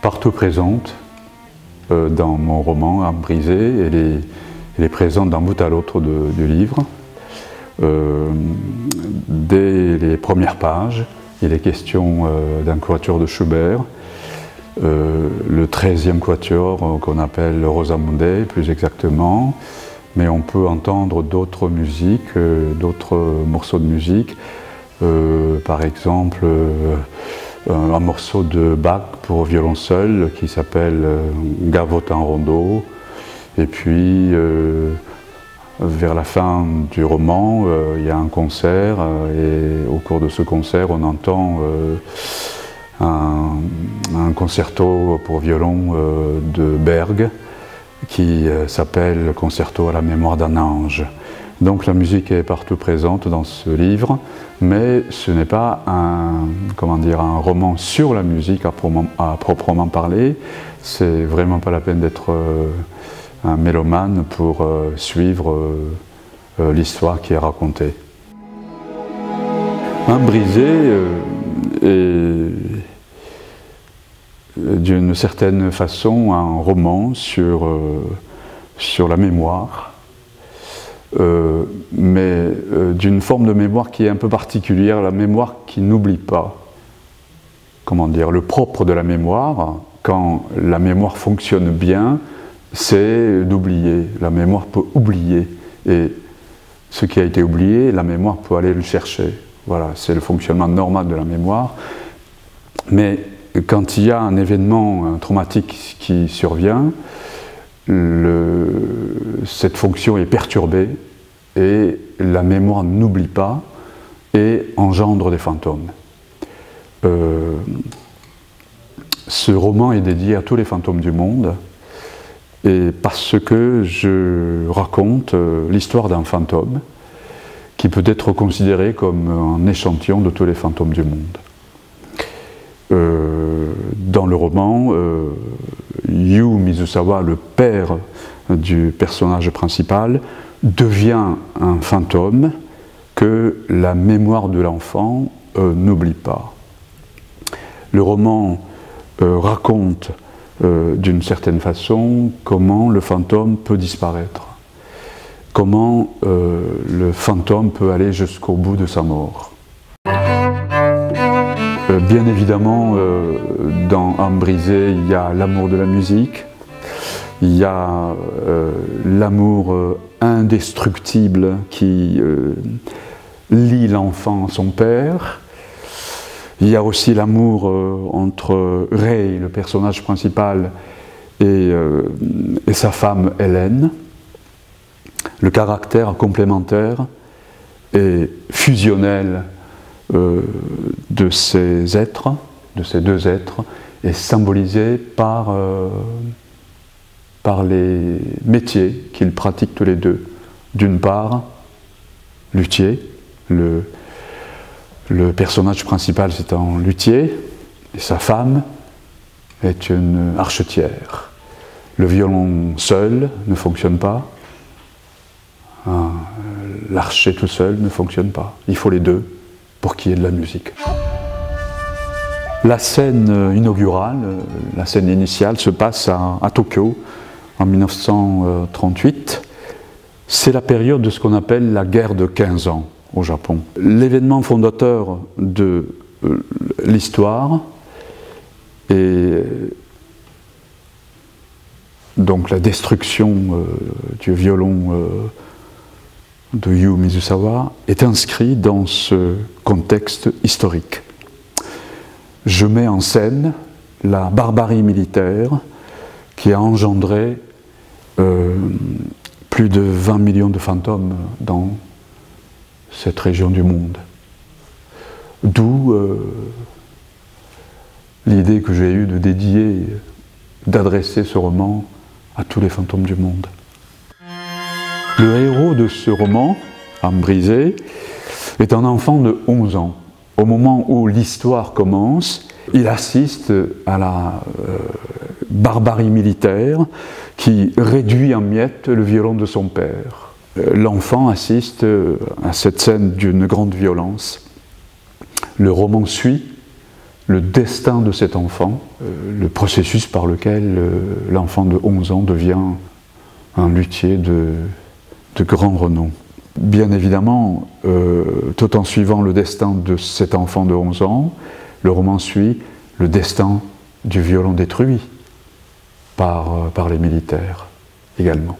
partout présente dans mon roman Âme brisée. Elle est présente d'un bout à l'autre du livre. Dès les premières pages, il est question d'un quatuor de Schubert, le 13e quatuor qu'on appelle Rosamunde plus exactement, mais on peut entendre d'autres musiques, d'autres morceaux de musique, par exemple un morceau de Bach pour violon seul qui s'appelle Gavotin Rondo, et puis vers la fin du roman, il y a un concert, et au cours de ce concert, on entend un concerto pour violon de Berg qui s'appelle Concerto à la mémoire d'un ange. Donc la musique est partout présente dans ce livre, mais ce n'est pas un roman sur la musique à proprement parler. C'est vraiment pas la peine d'être un mélomane pour suivre l'histoire qui est racontée. Âme brisée est d'une certaine façon un roman sur la mémoire, mais d'une forme de mémoire qui est un peu particulière, la mémoire qui n'oublie pas. Comment dire, le propre de la mémoire, quand la mémoire fonctionne bien, c'est d'oublier. La mémoire peut oublier, et ce qui a été oublié, la mémoire peut aller le chercher. Voilà, c'est le fonctionnement normal de la mémoire. Mais quand il y a un événement traumatique qui survient, cette fonction est perturbée et la mémoire n'oublie pas et engendre des fantômes. Ce roman est dédié à tous les fantômes du monde, et parce que je raconte l'histoire d'un fantôme qui peut être considéré comme un échantillon de tous les fantômes du monde. Dans le roman, Yu Mizusawa, le père du personnage principal, devient un fantôme que la mémoire de l'enfant n'oublie pas. Le roman raconte d'une certaine façon comment le fantôme peut disparaître, comment le fantôme peut aller jusqu'au bout de sa mort. Bien évidemment, dans Âme brisée, il y a l'amour de la musique, il y a l'amour indestructible qui lie l'enfant à son père. Il y a aussi l'amour entre Rei, le personnage principal, et sa femme Hélène. Le caractère complémentaire et fusionnel de ces êtres, de ces deux êtres, est symbolisé par les métiers qu'ils pratiquent tous les deux. D'une part, luthier, le personnage principal c'est un luthier, et sa femme est une archetière. Le violon seul ne fonctionne pas, l'archet tout seul ne fonctionne pas, il faut les deux pour qu'il y ait de la musique. La scène inaugurale, la scène initiale se passe à Tokyo en 1938. C'est la période de ce qu'on appelle la guerre de 15 ans au Japon. L'événement fondateur de l'histoire est donc la destruction du violon de Yu Mizusawa est inscrit dans ce contexte historique. Je mets en scène la barbarie militaire qui a engendré plus de 20 millions de fantômes dans cette région du monde. D'où l'idée que j'ai eue de dédier, d'adresser ce roman à tous les fantômes du monde. Le héros de ce roman, Âme brisée, est un enfant de 11 ans. Au moment où l'histoire commence, il assiste à la barbarie militaire qui réduit en miettes le violon de son père. L'enfant assiste à cette scène d'une grande violence. Le roman suit le destin de cet enfant, le processus par lequel l'enfant de 11 ans devient un luthier de grand renom. Bien évidemment, tout en suivant le destin de cet enfant de 11 ans, le roman suit le destin du violon détruit par les militaires également.